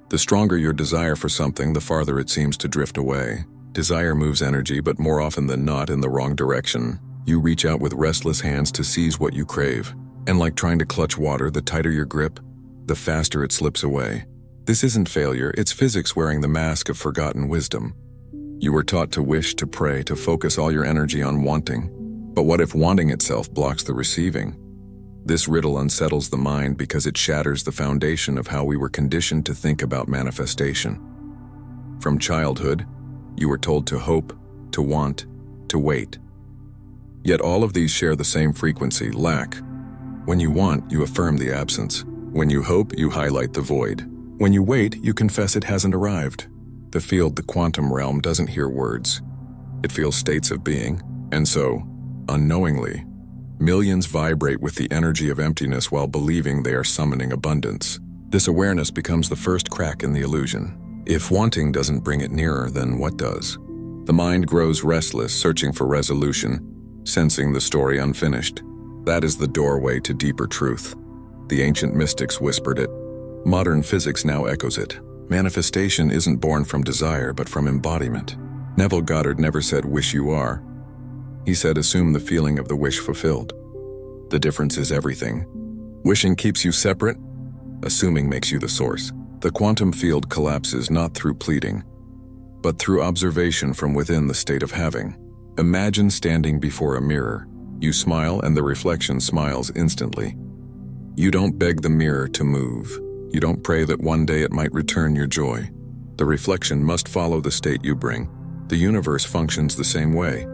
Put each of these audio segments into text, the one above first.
The stronger your desire for something, the farther it seems to drift away. Desire moves energy, but more often than not in the wrong direction. You reach out with restless hands to seize what you crave. And like trying to clutch water, the tighter your grip, the faster it slips away. This isn't failure, it's physics wearing the mask of forgotten wisdom. You were taught to wish, to pray, to focus all your energy on wanting. But what if wanting itself blocks the receiving? This riddle unsettles the mind because it shatters the foundation of how we were conditioned to think about manifestation. From childhood, you were told to hope, to want, to wait. Yet all of these share the same frequency, lack. When you want, you affirm the absence. When you hope, you highlight the void. When you wait, you confess it hasn't arrived. The field, the quantum realm, doesn't hear words. It feels states of being. And so, unknowingly, millions vibrate with the energy of emptiness while believing they are summoning abundance. This awareness becomes the first crack in the illusion. If wanting doesn't bring it nearer, then what does? The mind grows restless, searching for resolution, sensing the story unfinished. That is the doorway to deeper truth. The ancient mystics whispered it. Modern physics now echoes it. Manifestation isn't born from desire, but from embodiment. Neville Goddard never said, "wish you are." He said, "assume the feeling of the wish fulfilled." The difference is everything. Wishing keeps you separate. Assuming makes you the source. The quantum field collapses not through pleading, but through observation from within the state of having. Imagine standing before a mirror. You smile and the reflection smiles instantly. You don't beg the mirror to move. You don't pray that one day it might return your joy. The reflection must follow the state you bring. The universe functions the same way.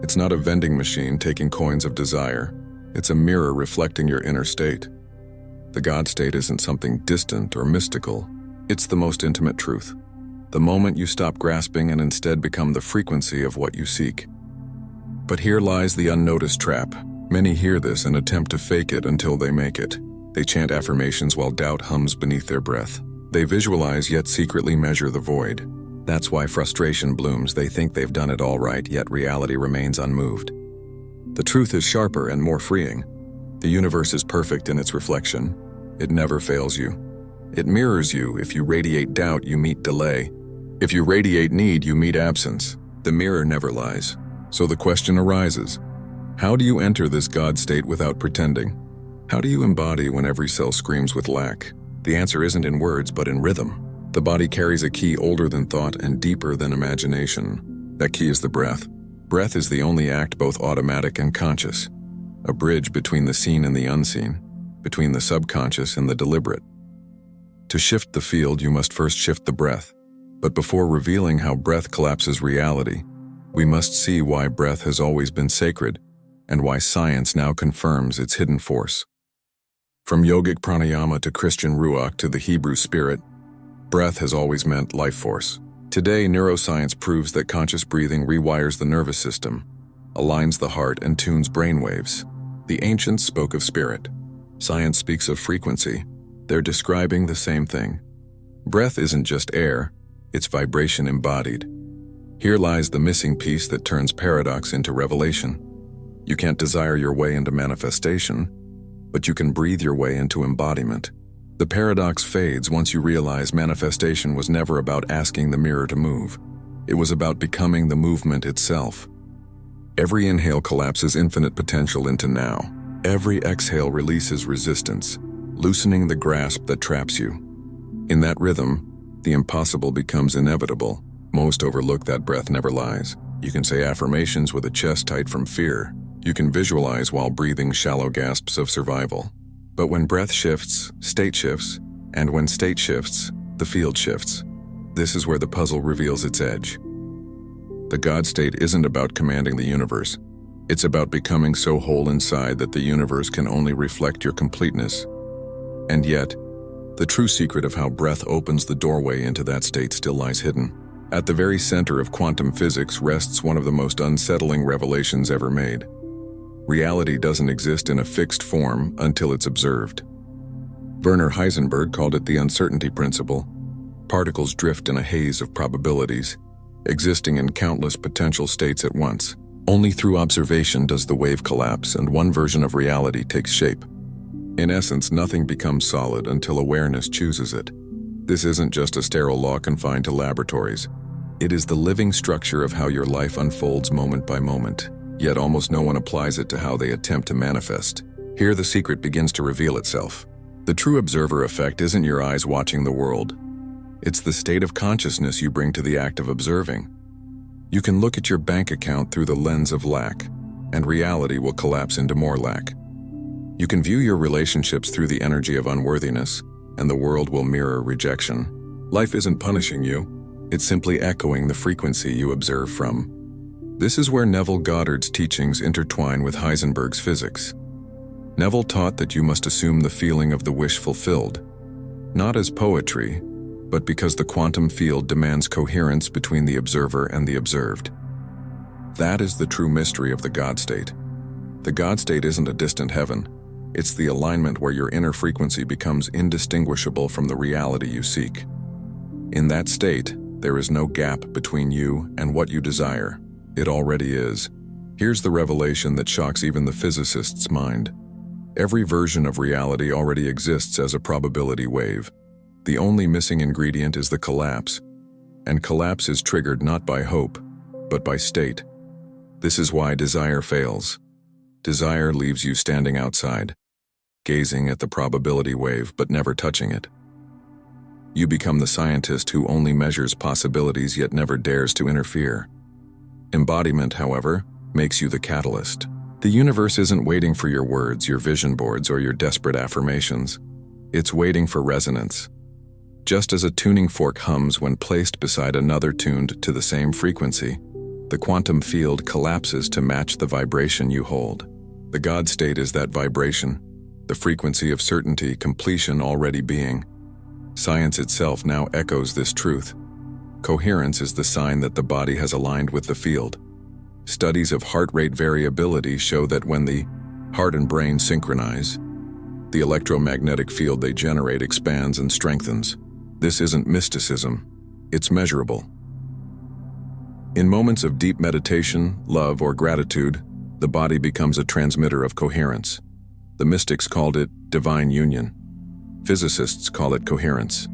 It's not a vending machine taking coins of desire. It's a mirror reflecting your inner state. The God state isn't something distant or mystical. It's the most intimate truth. The moment you stop grasping and instead become the frequency of what you seek. But here lies the unnoticed trap. Many hear this and attempt to fake it until they make it. They chant affirmations while doubt hums beneath their breath. They visualize yet secretly measure the void. That's why frustration blooms. They think they've done it all right, yet reality remains unmoved. The truth is sharper and more freeing. The universe is perfect in its reflection. It never fails you. It mirrors you. If you radiate doubt, you meet delay. If you radiate need, you meet absence. The mirror never lies. So the question arises, how do you enter this God state without pretending? How do you embody when every cell screams with lack? The answer isn't in words, but in rhythm. The body carries a key older than thought and deeper than imagination. That key is the breath. Breath is the only act both automatic and conscious, a bridge between the seen and the unseen, between the subconscious and the deliberate. To shift the field, you must first shift the breath. But before revealing how breath collapses reality, we must see why breath has always been sacred and why science now confirms its hidden force. From yogic pranayama to Christian ruach to the Hebrew spirit, breath has always meant life force. Today, neuroscience proves that conscious breathing rewires the nervous system, aligns the heart, and tunes brainwaves. The ancients spoke of spirit. Science speaks of frequency. They're describing the same thing. Breath isn't just air, it's vibration embodied. Here lies the missing piece that turns paradox into revelation. You can't desire your way into manifestation, but you can breathe your way into embodiment. The paradox fades once you realize manifestation was never about asking the mirror to move. It was about becoming the movement itself. Every inhale collapses infinite potential into now. Every exhale releases resistance, loosening the grasp that traps you. In that rhythm, the impossible becomes inevitable. Most overlook that breath never lies. You can say affirmations with a chest tight from fear. You can visualize while breathing shallow gasps of survival. But when breath shifts, state shifts, and when state shifts, the field shifts. This is where the puzzle reveals its edge. The God state isn't about commanding the universe. It's about becoming so whole inside that the universe can only reflect your completeness. And yet, the true secret of how breath opens the doorway into that state still lies hidden. At the very center of quantum physics rests one of the most unsettling revelations ever made. Reality doesn't exist in a fixed form until it's observed. Werner Heisenberg called it the uncertainty principle. Particles drift in a haze of probabilities, existing in countless potential states at once. Only through observation does the wave collapse and one version of reality takes shape. In essence, nothing becomes solid until awareness chooses it. This isn't just a sterile law confined to laboratories. It is the living structure of how your life unfolds moment by moment, yet almost no one applies it to how they attempt to manifest. Here the secret begins to reveal itself. The true observer effect isn't your eyes watching the world. It's the state of consciousness you bring to the act of observing. You can look at your bank account through the lens of lack, and reality will collapse into more lack. You can view your relationships through the energy of unworthiness, and the world will mirror rejection. Life isn't punishing you, it's simply echoing the frequency you observe from. This is where Neville Goddard's teachings intertwine with Heisenberg's physics. Neville taught that you must assume the feeling of the wish fulfilled, not as poetry, but because the quantum field demands coherence between the observer and the observed. That is the true mystery of the God state. The God state isn't a distant heaven. It's the alignment where your inner frequency becomes indistinguishable from the reality you seek. In that state, there is no gap between you and what you desire. It already is. Here's the revelation that shocks even the physicist's mind. Every version of reality already exists as a probability wave. The only missing ingredient is the collapse. And collapse is triggered not by hope, but by state. This is why desire fails. Desire leaves you standing outside, gazing at the probability wave but never touching it. You become the scientist who only measures possibilities yet never dares to interfere. Embodiment, however, makes you the catalyst. The universe isn't waiting for your words, your vision boards, or your desperate affirmations. It's waiting for resonance. Just as a tuning fork hums when placed beside another tuned to the same frequency, the quantum field collapses to match the vibration you hold. The God state is that vibration, the frequency of certainty, completion already being. Science itself now echoes this truth. Coherence is the sign that the body has aligned with the field. Studies of heart rate variability show that when the heart and brain synchronize, the electromagnetic field they generate expands and strengthens. This isn't mysticism, it's measurable. In moments of deep meditation, love, or gratitude, the body becomes a transmitter of coherence. The mystics called it divine union. Physicists call it coherence.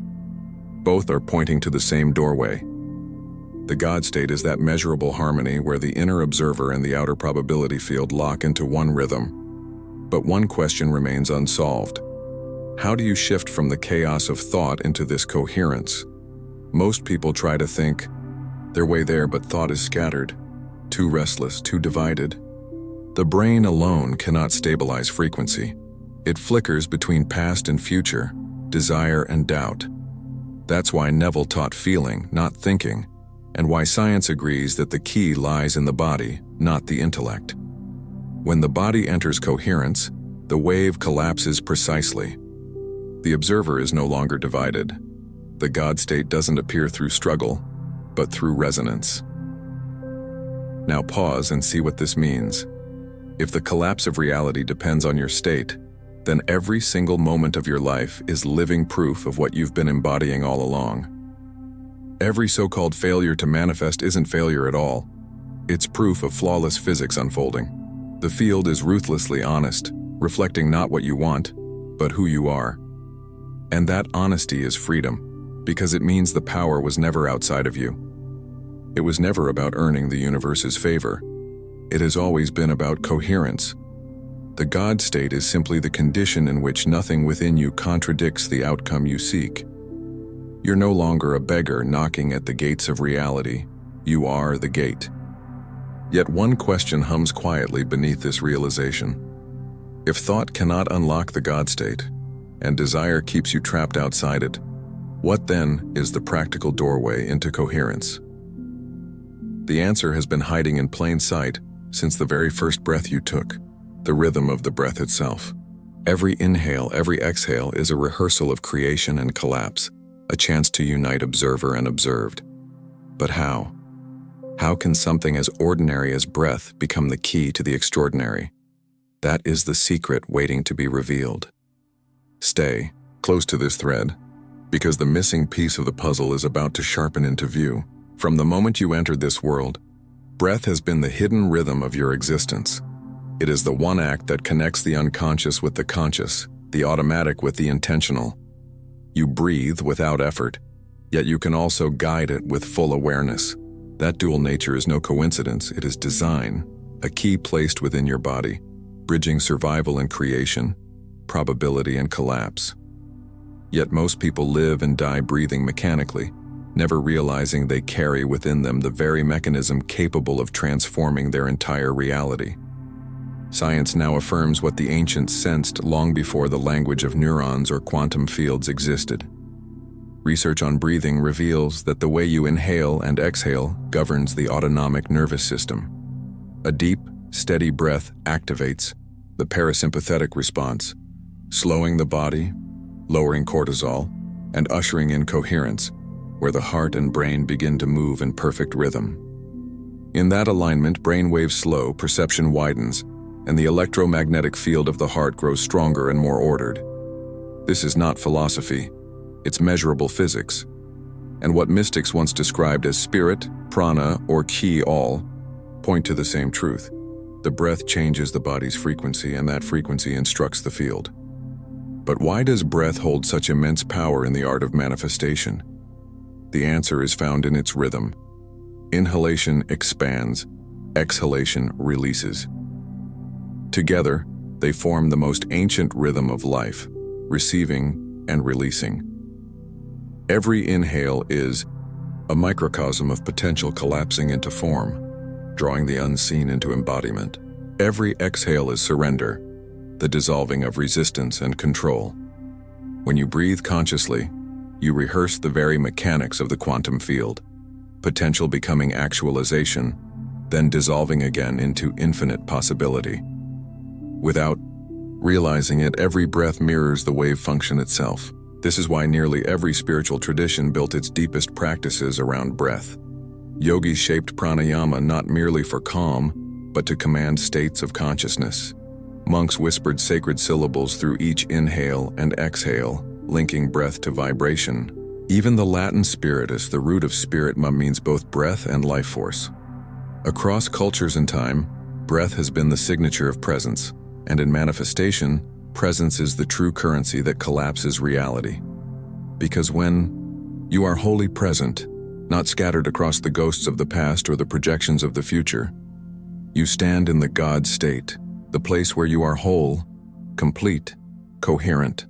Both are pointing to the same doorway. The God state is that measurable harmony where the inner observer and the outer probability field lock into one rhythm. But one question remains unsolved. How do you shift from the chaos of thought into this coherence? Most people try to think their way there, but thought is scattered, too restless, too divided. The brain alone cannot stabilize frequency. It flickers between past and future, desire and doubt. That's why Neville taught feeling, not thinking, and why science agrees that the key lies in the body, not the intellect. When the body enters coherence, the wave collapses precisely. The observer is no longer divided. The God state doesn't appear through struggle, but through resonance. Now pause and see what this means. If the collapse of reality depends on your state, then every single moment of your life is living proof of what you've been embodying all along. Every so-called failure to manifest isn't failure at all. It's proof of flawless physics unfolding. The field is ruthlessly honest, reflecting not what you want, but who you are. And that honesty is freedom, because it means the power was never outside of you. It was never about earning the universe's favor. It has always been about coherence. The God state is simply the condition in which nothing within you contradicts the outcome you seek. You're no longer a beggar knocking at the gates of reality. You are the gate. Yet one question hums quietly beneath this realization. If thought cannot unlock the God state, and desire keeps you trapped outside it, what then is the practical doorway into coherence? The answer has been hiding in plain sight since the very first breath you took, the rhythm of the breath itself. Every inhale, every exhale is a rehearsal of creation and collapse, a chance to unite observer and observed. But how? How can something as ordinary as breath become the key to the extraordinary? That is the secret waiting to be revealed. Stay close to this thread, because the missing piece of the puzzle is about to sharpen into view. From the moment you entered this world, breath has been the hidden rhythm of your existence. It is the one act that connects the unconscious with the conscious, the automatic with the intentional. You breathe without effort, yet you can also guide it with full awareness. That dual nature is no coincidence, it is design, a key placed within your body, bridging survival and creation, probability and collapse. Yet most people live and die breathing mechanically, never realizing they carry within them the very mechanism capable of transforming their entire reality. Science now affirms what the ancients sensed long before the language of neurons or quantum fields existed. Research on breathing reveals that the way you inhale and exhale governs the autonomic nervous system. A deep, steady breath activates the parasympathetic response, slowing the body, lowering cortisol, and ushering in coherence, where the heart and brain begin to move in perfect rhythm. In that alignment, brain waves slow, perception widens, and the electromagnetic field of the heart grows stronger and more ordered. This is not philosophy, it's measurable physics. And what mystics once described as spirit, prana, or ki all, point to the same truth. The breath changes the body's frequency, and that frequency instructs the field. But why does breath hold such immense power in the art of manifestation? The answer is found in its rhythm. Inhalation expands, exhalation releases. Together, they form the most ancient rhythm of life, receiving and releasing. Every inhale is a microcosm of potential collapsing into form, drawing the unseen into embodiment. Every exhale is surrender, the dissolving of resistance and control. When you breathe consciously, you rehearse the very mechanics of the quantum field, potential becoming actualization, then dissolving again into infinite possibility. Without realizing it, every breath mirrors the wave function itself. This is why nearly every spiritual tradition built its deepest practices around breath. Yogis shaped pranayama not merely for calm, but to command states of consciousness. Monks whispered sacred syllables through each inhale and exhale, linking breath to vibration. Even the Latin spiritus, the root of spirit, means both breath and life force. Across cultures and time, breath has been the signature of presence, and in manifestation, presence is the true currency that collapses reality. Because when you are wholly present, not scattered across the ghosts of the past or the projections of the future, you stand in the God state, the place where you are whole, complete, coherent.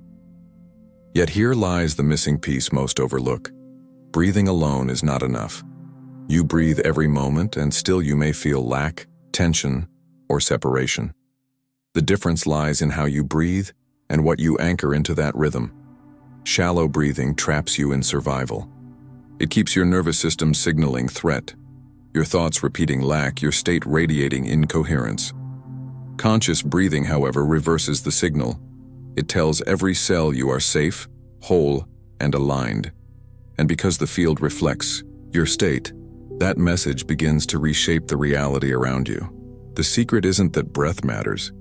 Yet here lies the missing piece most overlook. Breathing alone is not enough. You breathe every moment, and still you may feel lack, tension, or separation. The difference lies in how you breathe and what you anchor into that rhythm. Shallow breathing traps you in survival. It keeps your nervous system signaling threat, your thoughts repeating lack, your state radiating incoherence. Conscious breathing, however, reverses the signal. It tells every cell you are safe, whole, and aligned. And because the field reflects your state, that message begins to reshape the reality around you. The secret isn't that breath matters.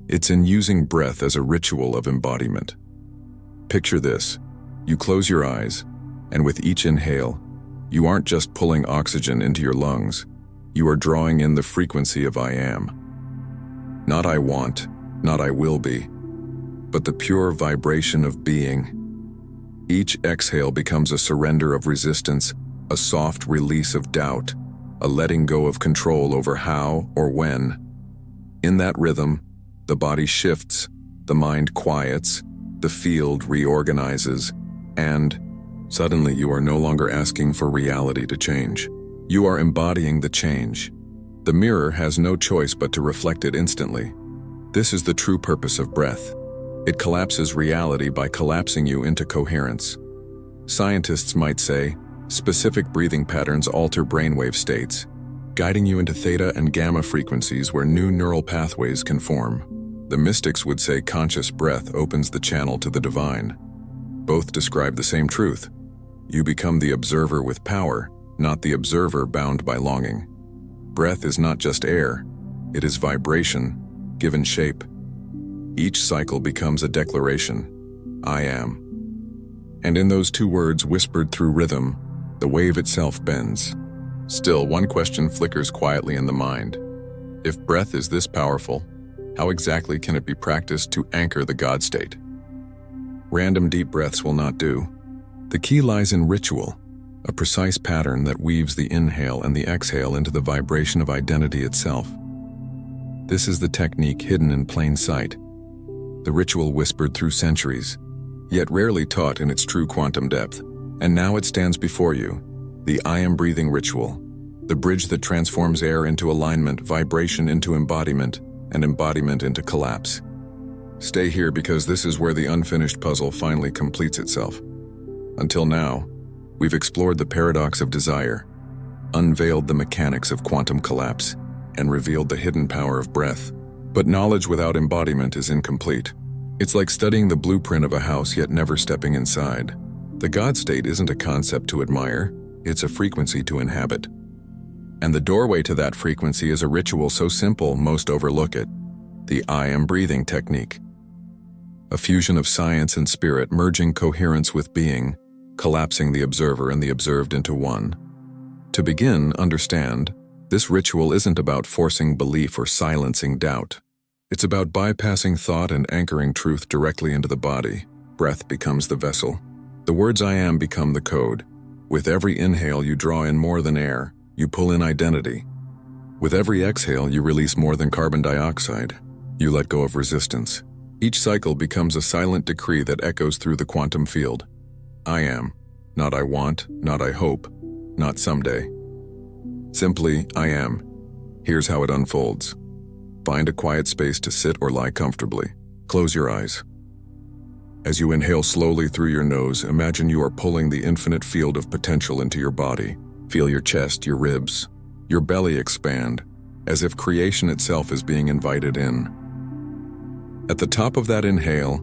It's in using breath as a ritual of embodiment. Picture this. You close your eyes, and with each inhale, you aren't just pulling oxygen into your lungs. You are drawing in the frequency of I am. Not I want, not I will be, but the pure vibration of being. Each exhale becomes a surrender of resistance, a soft release of doubt, a letting go of control over how or when. In that rhythm, the body shifts, the mind quiets, the field reorganizes, and suddenly you are no longer asking for reality to change. You are embodying the change. The mirror has no choice but to reflect it instantly. This is the true purpose of breath. It collapses reality by collapsing you into coherence. Scientists might say, specific breathing patterns alter brainwave states, guiding you into theta and gamma frequencies where new neural pathways can form. The mystics would say conscious breath opens the channel to the divine. Both describe the same truth. You become the observer with power, not the observer bound by longing. Breath is not just air, it is vibration, given shape. Each cycle becomes a declaration, I am. And in those two words whispered through rhythm, the wave itself bends. Still, one question flickers quietly in the mind. If breath is this powerful, how exactly can it be practiced to anchor the God state? Random deep breaths will not do. The key lies in ritual, a precise pattern that weaves the inhale and the exhale into the vibration of identity itself. This is the technique hidden in plain sight, the ritual whispered through centuries, yet rarely taught in its true quantum depth. And now it stands before you, the I am breathing ritual, the bridge that transforms air into alignment, vibration into embodiment, and embodiment into collapse. Stay here because this is where the unfinished puzzle finally completes itself. Until now, we've explored the paradox of desire, unveiled the mechanics of quantum collapse, and revealed the hidden power of breath. But knowledge without embodiment is incomplete. It's like studying the blueprint of a house yet never stepping inside. The God state isn't a concept to admire, it's a frequency to inhabit. And the doorway to that frequency is a ritual so simple most overlook it, the I am breathing technique. A fusion of science and spirit merging coherence with being, collapsing the observer and the observed into one. To begin, understand, this ritual isn't about forcing belief or silencing doubt. It's about bypassing thought and anchoring truth directly into the body. Breath becomes the vessel. The words I am become the code. With every inhale you draw in more than air, you pull in identity. With every exhale you release more than carbon dioxide. You let go of resistance. Each cycle becomes a silent decree that echoes through the quantum field. I am. Not I want, not I hope, not someday. Simply, I am. Here's how it unfolds. Find a quiet space to sit or lie comfortably. Close your eyes. As you inhale slowly through your nose, imagine you are pulling the infinite field of potential into your body. Feel your chest, your ribs, your belly expand, as if creation itself is being invited in. At the top of that inhale,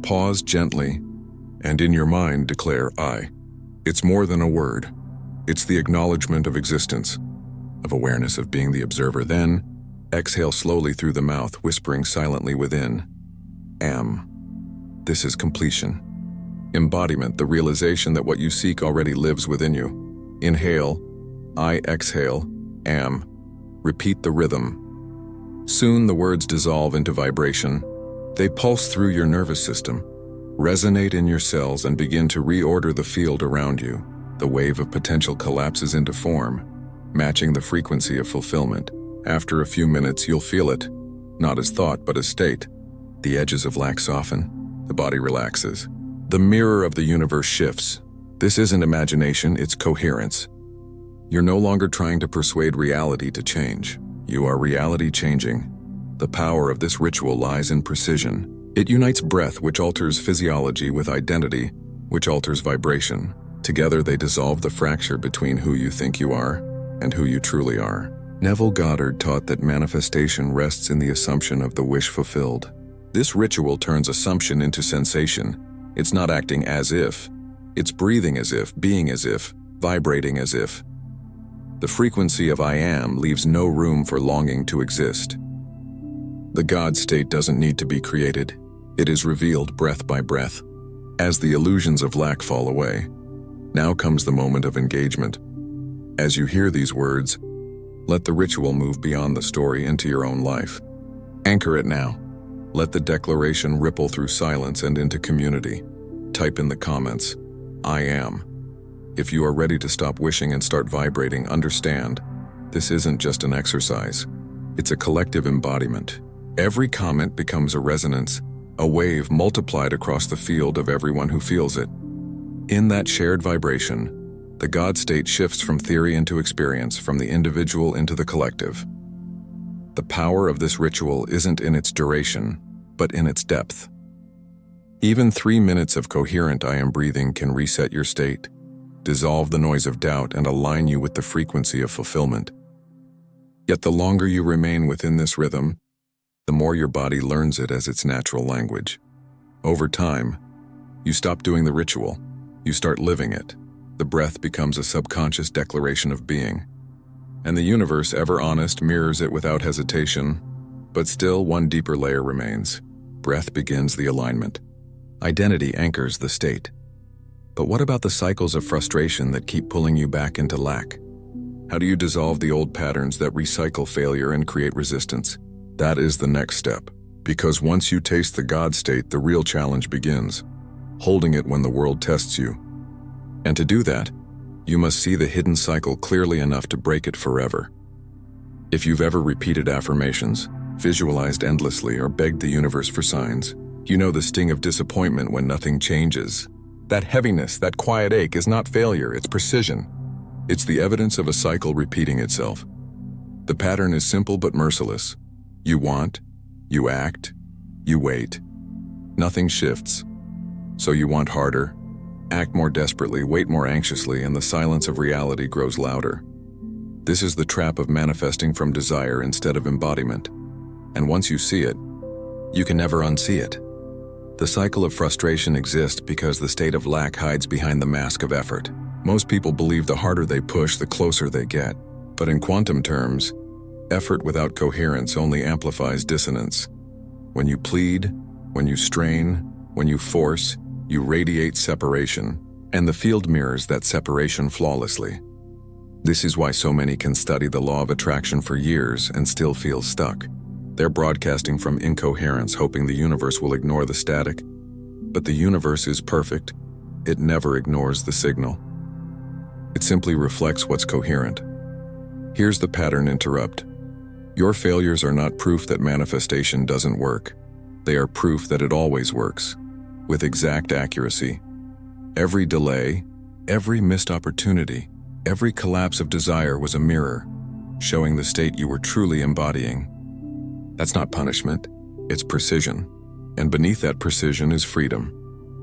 pause gently, and in your mind declare I. It's more than a word. It's the acknowledgement of existence, of awareness of being the observer. Then, exhale slowly through the mouth, whispering silently within, am. This is completion. Embodiment, the realization that what you seek already lives within you. Inhale, I exhale, am. Repeat the rhythm. Soon the words dissolve into vibration. They pulse through your nervous system, resonate in your cells, and begin to reorder the field around you. The wave of potential collapses into form, matching the frequency of fulfillment. After a few minutes, you'll feel it, not as thought, but as state. The edges of lack soften, the body relaxes. The mirror of the universe shifts. This isn't imagination, it's coherence. You're no longer trying to persuade reality to change. You are reality changing. The power of this ritual lies in precision. It unites breath, which alters physiology, with identity, which alters vibration. Together they dissolve the fracture between who you think you are and who you truly are. Neville Goddard taught that manifestation rests in the assumption of the wish fulfilled. This ritual turns assumption into sensation. It's not acting as if, it's breathing as if, being as if, vibrating as if. The frequency of I am leaves no room for longing to exist. The God state doesn't need to be created. It is revealed breath by breath. As the illusions of lack fall away, now comes the moment of engagement. As you hear these words, let the ritual move beyond the story into your own life. Anchor it now. Let the declaration ripple through silence and into community. Type in the comments, I am. If you are ready to stop wishing and start vibrating, understand, this isn't just an exercise. It's a collective embodiment. Every comment becomes a resonance, a wave multiplied across the field of everyone who feels it. In that shared vibration, the God state shifts from theory into experience, from the individual into the collective. The power of this ritual isn't in its duration, but in its depth. Even 3 minutes of coherent I am breathing can reset your state, dissolve the noise of doubt, and align you with the frequency of fulfillment. Yet the longer you remain within this rhythm, the more your body learns it as its natural language. Over time, you stop doing the ritual, you start living it. The breath becomes a subconscious declaration of being. And the universe, ever honest, mirrors it without hesitation. But still, one deeper layer remains. Breath begins the alignment. Identity anchors the state. But what about the cycles of frustration that keep pulling you back into lack? How do you dissolve the old patterns that recycle failure and create resistance? That is the next step. Because once you taste the God state, the real challenge begins. holding it when the world tests you. And to do that, you must see the hidden cycle clearly enough to break it forever. If you've ever repeated affirmations, visualized endlessly, or begged the universe for signs, you know the sting of disappointment when nothing changes. That heaviness, that quiet ache is not failure, it's precision. It's the evidence of a cycle repeating itself. The pattern is simple but merciless. You want, you act, you wait. Nothing shifts. So you want harder, act more desperately, wait more anxiously, and the silence of reality grows louder. This is the trap of manifesting from desire instead of embodiment. And once you see it, you can never unsee it. The cycle of frustration exists because the state of lack hides behind the mask of effort. Most people believe the harder they push, the closer they get. But in quantum terms, effort without coherence only amplifies dissonance. When you plead, when you strain, when you force, you radiate separation, and the field mirrors that separation flawlessly. This is why so many can study the law of attraction for years and still feel stuck. They're broadcasting from incoherence, hoping the universe will ignore the static. But the universe is perfect. It never ignores the signal. It simply reflects what's coherent. Here's the pattern interrupt. Your failures are not proof that manifestation doesn't work. They are proof that it always works, with exact accuracy. Every delay, every missed opportunity, every collapse of desire was a mirror, showing the state you were truly embodying. That's not punishment, it's precision. And beneath that precision is freedom.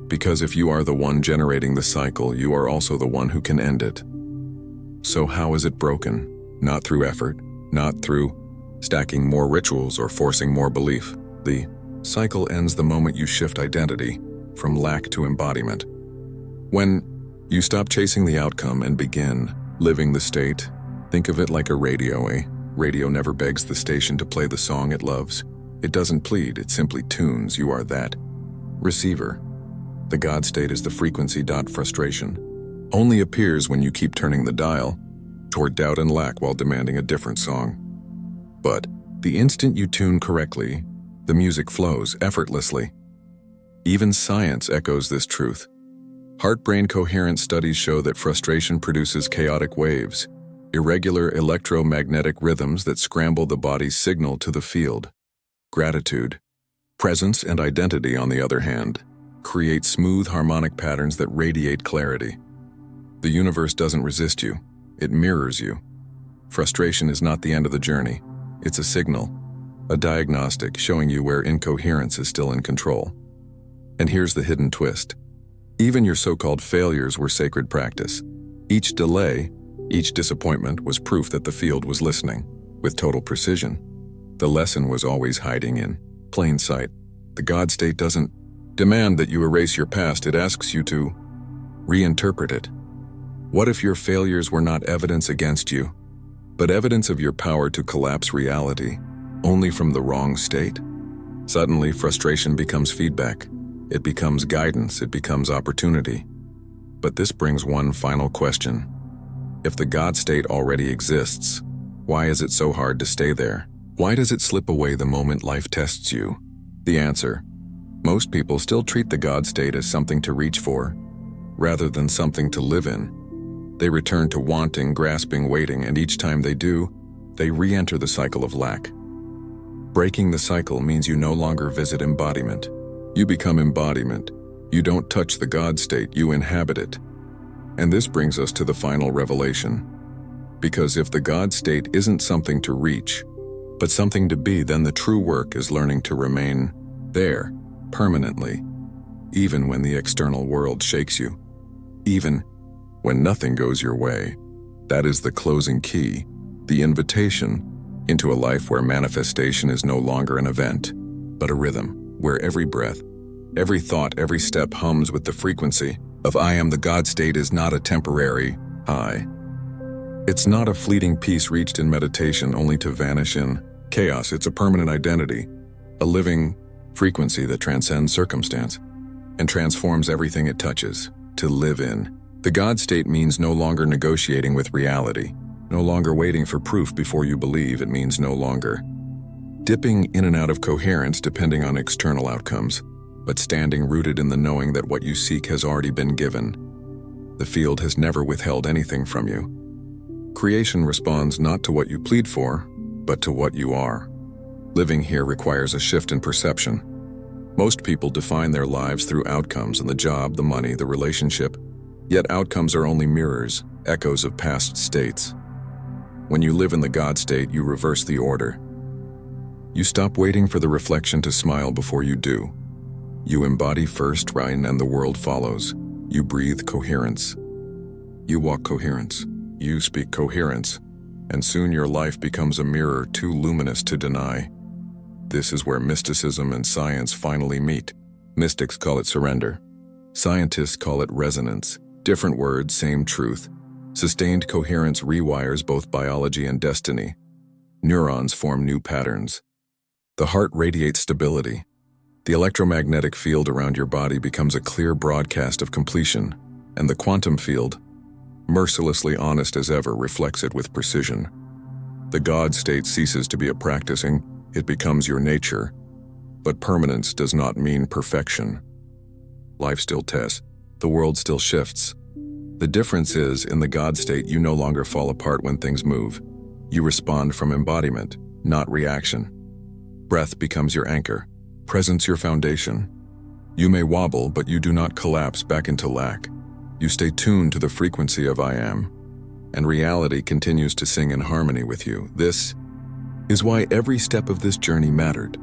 Because if you are the one generating the cycle, you are also the one who can end it. So how is it broken? Not through effort, not through stacking more rituals or forcing more belief. The cycle ends the moment you shift identity from lack to embodiment. When you stop chasing the outcome and begin living the state, think of it like a radio. A radio never begs the station to play the song it loves. It doesn't plead, it simply tunes. You are that receiver. The God state is the frequency. Frustration only appears when you keep turning the dial toward doubt and lack while demanding a different song. But the instant you tune correctly, the music flows effortlessly. Even science echoes this truth. Heart-brain coherence studies show that frustration produces chaotic waves, irregular electromagnetic rhythms that scramble the body's signal to the field. Gratitude, presence, and identity, on the other hand, create smooth harmonic patterns that radiate clarity. The universe doesn't resist you, it mirrors you. Frustration is not the end of the journey, it's a signal, a diagnostic showing you where incoherence is still in control. And here's the hidden twist. Even your so-called failures were sacred practice. Each delay, each disappointment was proof that the field was listening, with total precision. The lesson was always hiding in plain sight. The God state doesn't demand that you erase your past, it asks you to reinterpret it. What if your failures were not evidence against you, but evidence of your power to collapse reality, only from the wrong state? Suddenly, frustration becomes feedback. It becomes guidance, it becomes opportunity. But this brings one final question. If the God state already exists, why is it so hard to stay there? Why does it slip away the moment life tests you? The answer: most people still treat the God state as something to reach for, rather than something to live in. They return to wanting, grasping, waiting, and each time they do, they re-enter the cycle of lack. Breaking the cycle means you no longer visit embodiment. You become embodiment. You don't touch the God state, you inhabit it. And this brings us to the final revelation. Because if the God state isn't something to reach, but something to be, then the true work is learning to remain there, permanently, even when the external world shakes you, even when nothing goes your way. That is the closing key, the invitation into a life where manifestation is no longer an event, but a rhythm, where every breath, every thought, every step hums with the frequency of I am. The God state is not a temporary high. It's not a fleeting peace reached in meditation only to vanish in chaos. It's a permanent identity, a living frequency that transcends circumstance and transforms everything it touches. To live in the God state means no longer negotiating with reality, no longer waiting for proof before you believe. It means no longer dipping in and out of coherence depending on external outcomes, but standing rooted in the knowing that what you seek has already been given. The field has never withheld anything from you. Creation responds not to what you plead for, but to what you are. Living here requires a shift in perception. Most people define their lives through outcomes in the job, the money, the relationship, yet outcomes are only mirrors, echoes of past states. When you live in the God state, you reverse the order. You stop waiting for the reflection to smile before you do. You embody first, right, and the world follows. You breathe coherence. You walk coherence. You speak coherence. And soon your life becomes a mirror too luminous to deny. This is where mysticism and science finally meet. Mystics call it surrender. Scientists call it resonance. Different words, same truth. Sustained coherence rewires both biology and destiny. Neurons form new patterns. The heart radiates stability. The electromagnetic field around your body becomes a clear broadcast of completion, and the quantum field, mercilessly honest as ever, reflects it with precision. The God state ceases to be a practicing, it becomes your nature. But permanence does not mean perfection. Life still tests, the world still shifts. The difference is, in the God state, you no longer fall apart when things move. You respond from embodiment, not reaction. Breath becomes your anchor, presence your foundation. You may wobble, but you do not collapse back into lack. You stay tuned to the frequency of I am, and reality continues to sing in harmony with you. This is why every step of this journey mattered.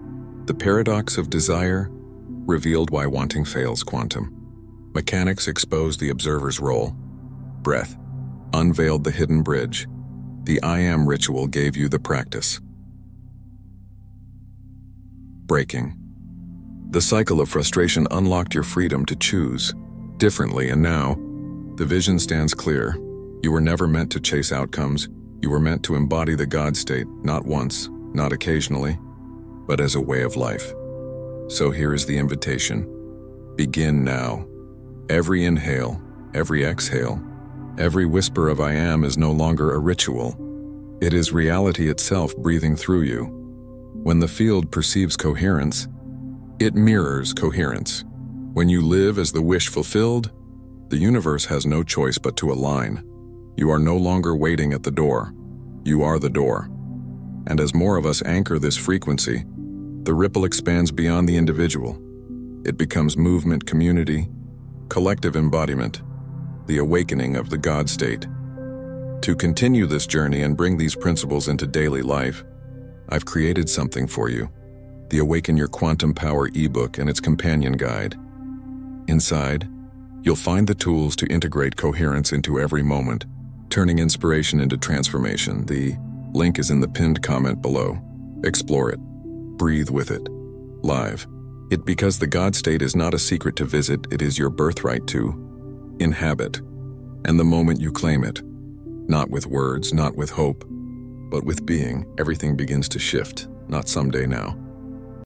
The paradox of desire revealed why wanting fails quantum. Mechanics exposed the observer's role. Breath unveiled the hidden bridge. The I am ritual gave you the practice. Breaking. The cycle of frustration unlocked your freedom to choose differently, and now, the vision stands clear. You were never meant to chase outcomes. You were meant to embody the God state, not once, not occasionally, but as a way of life. So here is the invitation. Begin now. Every inhale, every exhale, every whisper of I am is no longer a ritual. It is reality itself breathing through you. When the field perceives coherence, it mirrors coherence. When you live as the wish fulfilled, the universe has no choice but to align. You are no longer waiting at the door. You are the door. And as more of us anchor this frequency, the ripple expands beyond the individual. It becomes movement, community, collective embodiment, the awakening of the God state. To continue this journey and bring these principles into daily life, I've created something for you, the Awaken Your Quantum Power ebook and its companion guide. Inside, you'll find the tools to integrate coherence into every moment, turning inspiration into transformation. The link is in the pinned comment below. Explore it. Breathe with it. Live. Because the God state is not a secret to visit, it is your birthright to inhabit. And the moment you claim it, not with words, not with hope, but with being, everything begins to shift, not someday now.